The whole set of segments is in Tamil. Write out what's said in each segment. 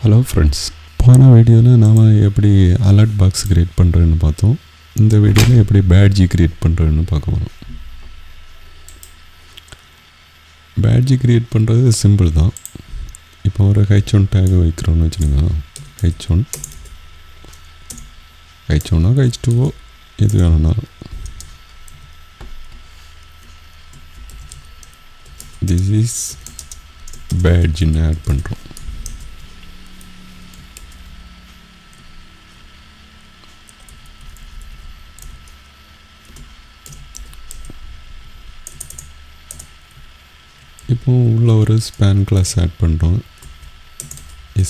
ஹலோ ஃப்ரெண்ட்ஸ், போன வீடியோவில் நாம் எப்படி அலர்ட் பாக்ஸ் க்ரியேட் பண்ணுறதுன்னு பார்த்தோம். இந்த வீடியோவில் எப்படி பேட்ஜி க்ரியேட் பண்ணுறதுன்னு பார்க்க போகிறோம். பேட்ஜி க்ரியேட் பண்ணுறது சிம்பிள் தான். இப்போ ஒரு H1 டேக் வைக்கிறோன்னு வச்சுக்கோங்க. H1 H2 எது வேணும்னாலும் திஸ் இஸ் பேட்ஜின்னு ஆட் பண்ணுறோம். இப்போ உள்ள ஒரு ஸ்பேன் கிளாஸ் ஆட் பண்ணுறோம்.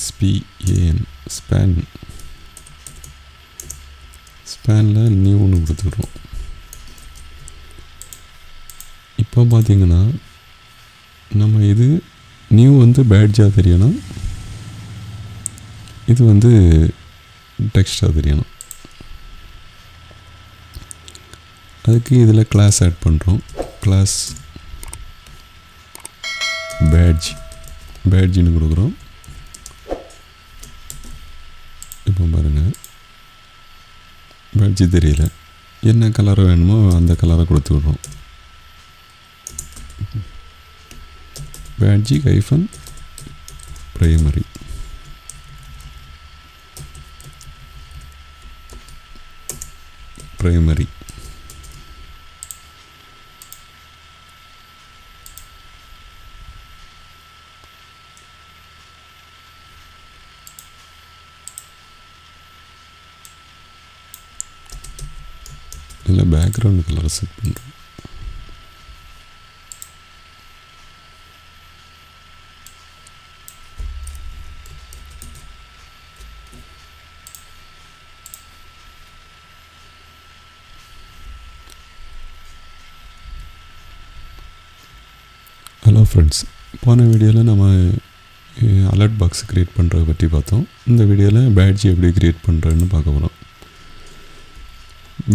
SPAN ஸ்பேனில் நியூன்னு கொடுத்துக்கிறோம். இப்போ பார்த்தீங்கன்னா நம்ம இது நியூ பேட்ஜாக தெரியணும், இது டெக்ஸ்டாக தெரியணும். அதுக்கு இதில் கிளாஸ் ஆட் பண்ணுறோம். கிளாஸ் பேட்ஜின்னு கொடுக்குறோம். இப்போ பாருங்கள், பேட்ஜி தெரியல, என்ன கலர் வேணுமோ அந்த கலரை கொடுத்துக்கிறோம். பேட்ஜி -primary இதில் பேக்ரவுண்ட் கலரை செட் பண்ணுறோம். ஹலோ ஃப்ரெண்ட்ஸ், போன வீடியோவில் நம்ம அலர்ட் பாக்ஸ் க்ரியேட் பண்ணுறதை பற்றி பார்த்தோம். இந்த வீடியோவில் பேட்ஜி எப்படி க்ரியேட் பண்ணுறதுன்னு பார்க்க போகிறோம்.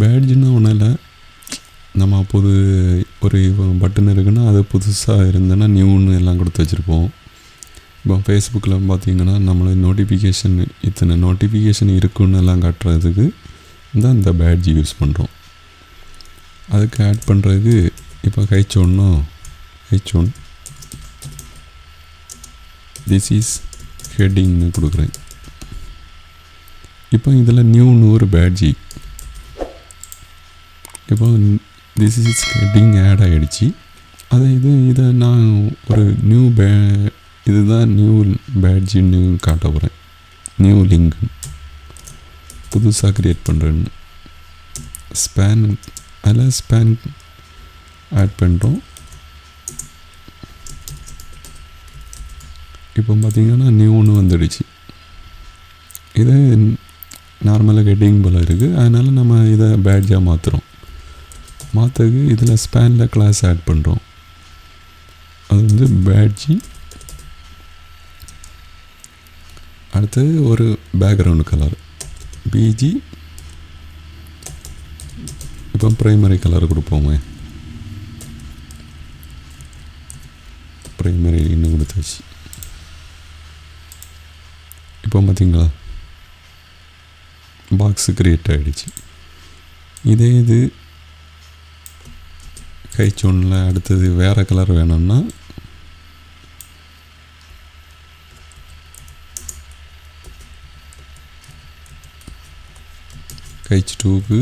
பேட்ஜுன்னா ஒன்றும் இல்லை, நம்ம ஒரு பட்டன் இருக்குன்னா அது புதுசாக இருந்ததுன்னா நியூன்னு எல்லாம் கொடுத்து வச்சுருப்போம். இப்போ ஃபேஸ்புக்கில் பார்த்திங்கன்னா நம்மளை இத்தனை நோட்டிஃபிகேஷன் இருக்குன்னு எல்லாம் காட்டுறதுக்கு தான் இந்த பேட்ஜ் யூஸ் பண்ணுறோம். அதுக்கு ஆட் பண்ணுறதுக்கு இப்போ H1 திஸ் இஸ் ஹெட்டிங்னு கொடுக்குறேன். இப்போ இதில் நியூன்னு ஒரு பேட்ஜி, இப்போ திஸ் இஸ் ஹெட்டிங் ஆட் ஆகிடுச்சு. இதை நான் ஒரு இதுதான் நியூ பேட்ஜின்னு காட்ட போகிறேன். நியூ லிங்க் புதுசாக க்ரியேட் பண்ணுறேன்னு ஸ்பேன் ஆட் பண்ணுறோம். இப்போ பார்த்திங்கன்னா நியூன்னு வந்துடுச்சு. இது நார்மலாக ஹெட்டிங் போல் இருக்குது, அதனால் நம்ம இதை பேட்ஜாக மாற்றுறதுக்கு இதில் ஸ்பேனில் கிளாஸ் ஆட் பண்ணுறோம். அது பேட்ஜி. அடுத்தது ஒரு பேக்ரவுண்டு கலர் BG. இப்போ ப்ரைமரி கலர் கொடுப்போமே, ப்ரைமரி இன்னும் கொடுத்தாச்சு. இப்போ பார்த்திங்களா, பாக்ஸ் க்ரியேட் ஆகிடுச்சு. இது H1 அடுத்தது வேறு கலர் வேணும்னா H2க்கு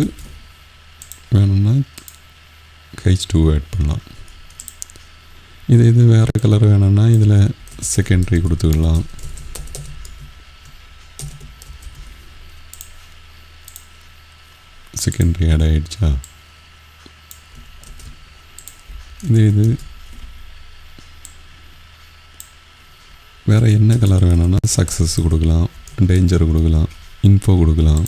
வேணும்னா H2 ஆட் பண்ணலாம். இது வேறு கலர் வேணும்னா இதில் செகண்டரி கொடுத்துக்கலாம். செகண்டரி ஆட் ஆகிடுச்சா. இது வேறு என்ன கலர் வேணும்னா சக்ஸஸ் கொடுக்கலாம், டேஞ்சர் கொடுக்கலாம், இன்ஃபோ கொடுக்கலாம்,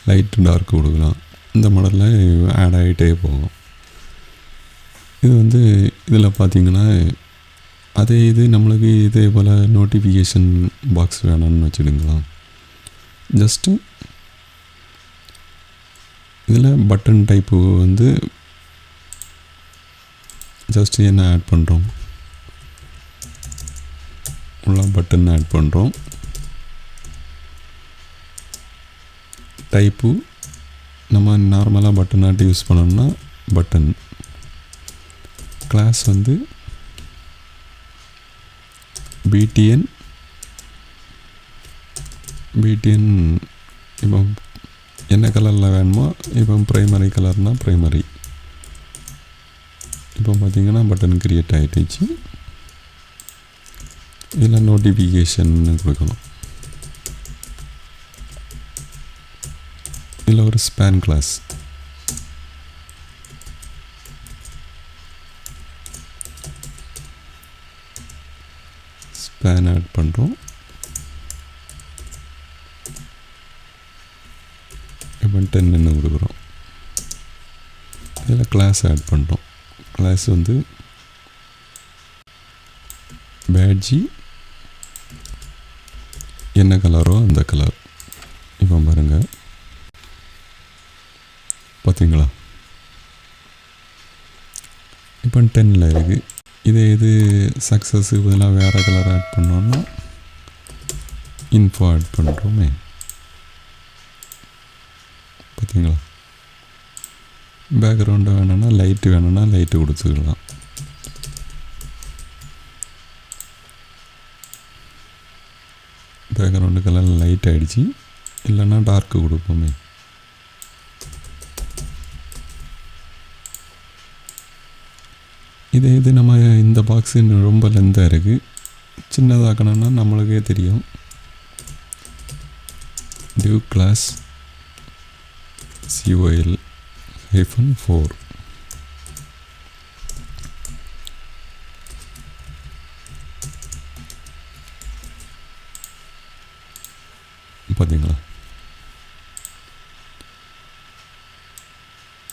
லைட் டார்க் கொடுக்கலாம். இந்த மாடலில் ஆட் ஆகிட்டே போகும். இது இதில் பார்த்திங்கன்னா நம்மளுக்கு இதே போல் நோட்டிஃபிகேஷன் பாக்ஸ் வேணும்னு வச்சுடுங்களா. ஜஸ்ட்டு இதில் பட்டன் டைப்பு ஜஸ்ட் என்ன ஆட் பண்ணுறோம், உள்ள பட்டன் ஆட் பண்ணுறோம். டைப்பு நம்ம நார்மலாக பட்டன் ஆட்டு யூஸ் பண்ணோம்னா பட்டன். கிளாஸ் வந்து பிடிஎன் இப்போ என்ன கலரில் வேணுமோ, இப்போ ப்ரைமரி கலர்னால் ப்ரைமரி. இப்போ பார்த்திங்கன்னா பட்டன் க்ரியேட் ஆகிடுச்சு. இதில் நோட்டிஃபிகேஷன் கொடுக்கணும். இதில் ஒரு ஸ்பேன் கிளாஸ். ஸ்பேன் ஆட் பண்ணுறோம். இப்போ 10 கொடுக்குறோம். இதில் கிளாஸ் ஆட் பண்ணுறோம். கிளாஸ் வந்து பேட்ஜி என்ன கலரோ அந்த கலர். இப்போ பாருங்கள், பார்த்தீங்களா? இப்போ 10 இருக்குது. இது சக்ஸஸுக்கு பதிலாக வேறு கலர் ஆட் பண்ணோன்னா இன்ஃபோ ஆட் பண்ணுறோமே. பார்த்தீங்களா? பேக்ரவுண்டு வேணும்னா லைட்டு கொடுத்துக்கலாம். பேக்ரவுண்டு கலர் லைட் ஆகிடுச்சு. இல்லைன்னா டார்க்கு கொடுப்போமே. இது நம்ம இந்த பாக்ஸு ரொம்ப லென்த்தாக இருக்குது. சின்னதாக்கணும்னா நம்மளுக்கே தெரியும். Div class COL-4. பார்த்தீங்களா?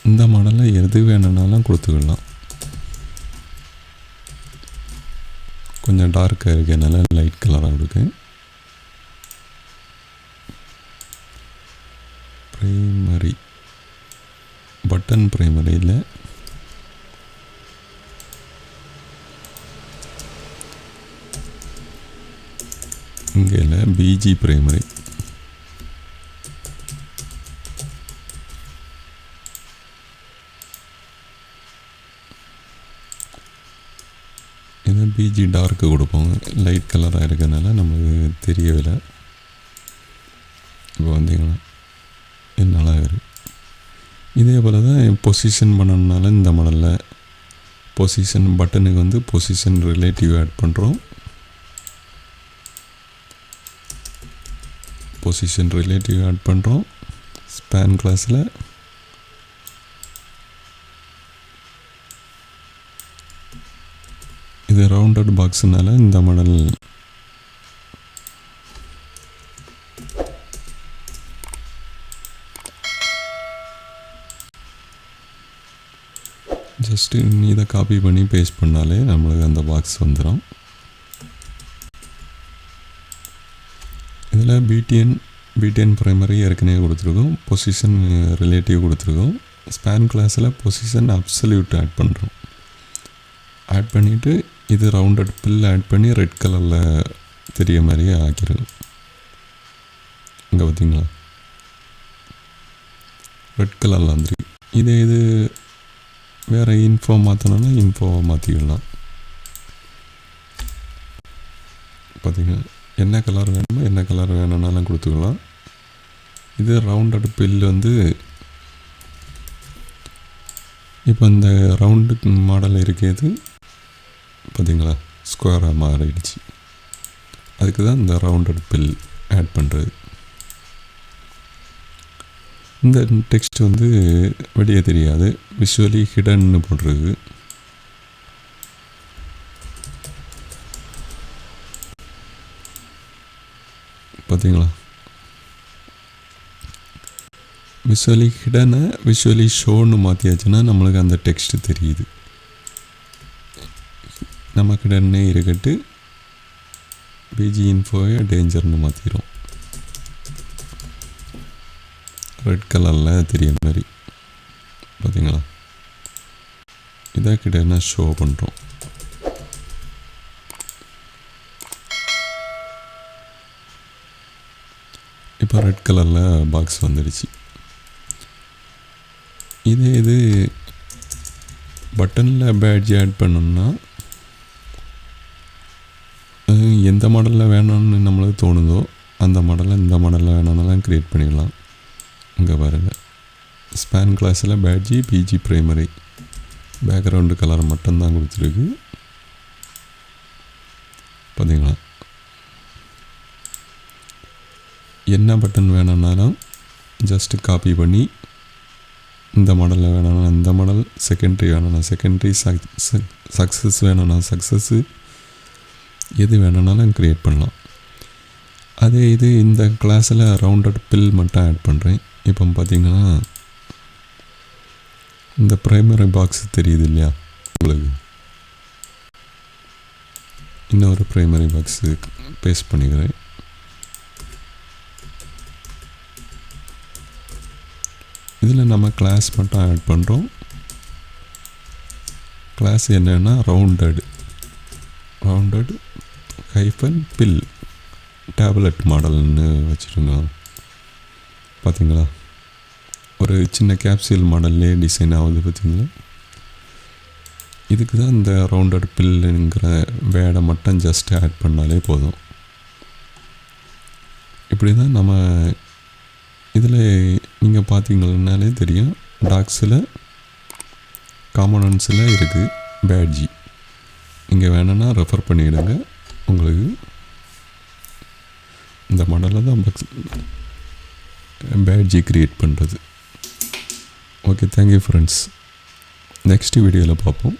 இந்த மாடலில் எது வேணும்னாலும் கொடுத்துக்கலாம். கொஞ்சம் டார்க்காக இருக்கனால லைட் கலராக இருக்கு. ப்ரைமரி பட்டன் ப்ரைமரியில் இங்கே இல்லை, பிஜி ப்ரைமரி. இது பிஜி டார்க்கு கொடுப்போம். லைட் கலராக இருக்கனால நமக்கு தெரியவில்லை. இப்போ வந்தீங்கன்னா என்னால் இருக்குது. இதே போல் தான் பொசிஷன் பண்ணணுனால இந்த மாடலில் பொசிஷன் பட்டனுக்கு வந்து பொசிஷன் ரிலேட்டிவ் ஆட் பண்ணுறோம். ஸ்பேன் கிளாஸில் இது ரவுண்டட் பாக்ஸுனால இந்த மாடல் ஜஸ்ட்டு இதை காப்பி பண்ணி பேஸ்ட் பண்ணாலே நம்மளுக்கு அந்த பாக்ஸ் வந்துடும். இதில் பிடிஎன் ப்ரைமரி ஏற்கனவே கொடுத்துருக்கோம். பொசிஷன் ரிலேட்டிவ் கொடுத்துருக்கோம். ஸ்பேன் கிளாஸில் பொசிஷன் அப்சல்யூட் ஆட் பண்ணுறோம். ஆட் பண்ணிவிட்டு இது ரவுண்டட் பில் ஆட் பண்ணி ரெட் கலரில் தெரிய மாதிரியே ஆக்கிடுவோம். இங்கே பார்த்தீங்களா, ரெட் கலரில் வந்துருக்கு. இது வேறு இன்ஃபோ மாற்றணுன்னா இன்ஃபோவை மாற்றிக்கலாம். பார்த்தீங்கன்னா என்ன கலர் வேணும்னாலும் கொடுத்துக்கலாம். இது ரவுண்டட் பில் வந்து இப்போ இந்த ரவுண்டு மாடல் இருக்கிறது பார்த்தீங்களா, ஸ்கொயராக மாறிடுச்சு. அதுக்கு தான் இந்த ரவுண்டட் பில் ஆட் பண்ணுறது. இந்த டெக்ஸ்ட் வந்து வெளியே தெரியாது, விஷுவலி ஹிடன்னு போடுறது. பார்த்தீங்களா, விஷுவலி ஹிடனை விஷுவலி ஷோன்னு மாற்றியாச்சுன்னா நம்மளுக்கு அந்த டெக்ஸ்ட் தெரியுது. நம்ம ஹிடன்னே இருக்கட்டு பிஜி இன்ஃபோவை டேஞ்சர்னு மாற்றிடும். ரெட் கலரில் தெரிய மாதிரி பார்த்தீங்களா, இதை ஹிடனை ஷோ பண்ணுறோம். இப்போ ரெட் கலரில் பாக்ஸ் வந்துடுச்சு. இது பட்டனில் பேட்ஜ் ஆட் பண்ணோம்னா எந்த மாடலில் வேணும்னு நம்மளுக்கு தோணுதோ அந்த மாடலில் இந்த மாடலில் வேணும்னாலும் க்ரியேட் பண்ணிடலாம். இங்கே பாருங்கள், ஸ்பேன் கிளாஸில் பேட்ஜி பிஜி ப்ரைமரி பேக்ரவுண்டு கலர் மட்டும்தான் கொடுத்துருக்கு. பார்த்தீங்களா, என்ன பட்டன் வேணும்னாலும் ஜஸ்ட்டு காப்பி பண்ணி இந்த மாடலில் வேணும்னா இந்த மாடல், செகண்ட்ரி வேணும்னா செகண்ட்ரி, சக்ஸஸ் வேணும்னா சக்ஸஸ்ஸு, எது வேணும்னாலும் க்ரியேட் பண்ணலாம். அதே இது இந்த கிளாஸில் ரவுண்டட் பில் மட்டும் ஆட் பண்ணுறேன். இப்போ பார்த்திங்கன்னா இந்த ப்ரைமரி பாக்ஸ் தெரியுது இல்லையா உங்களுக்கு, இன்னொரு ப்ரைமரி பாக்ஸு பேஸ்ட் பண்ணிக்கிறேன். இதில் நம்ம கிளாஸ் மட்டும் ஆட் பண்ணுறோம். கிளாஸ் என்னென்னா ரவுண்டட் ஹைஃபன் பில் டேப்லெட் மாடல்னு வச்சுருங்க. பார்த்தீங்களா, ஒரு சின்ன கேப்சூல் மாடல்லே டிசைன் ஆகுது பார்த்தீங்களா. இதுக்கு தான் இந்த ரவுண்டட் பில்லுங்கிற வேடை மட்டும் ஜஸ்ட் ஆட் பண்ணாலே போதும். இப்படி தான் நம்ம இதில் நீங்கள் பார்த்தீங்கன்னாலே தெரியும், டாக்ஸில் காம்பனன்ட்ஸில் இருக்குது பேட்ஜி. இங்கே வேணும்னா ரெஃபர் பண்ணிவிடுங்க. உங்களுக்கு இந்த மாடலில் தான் பேட்ஜி க்ரியேட் பண்ணுறது. Okay, thank you friends. நெக்ஸ்ட் வீடியோவில் பார்ப்போம்.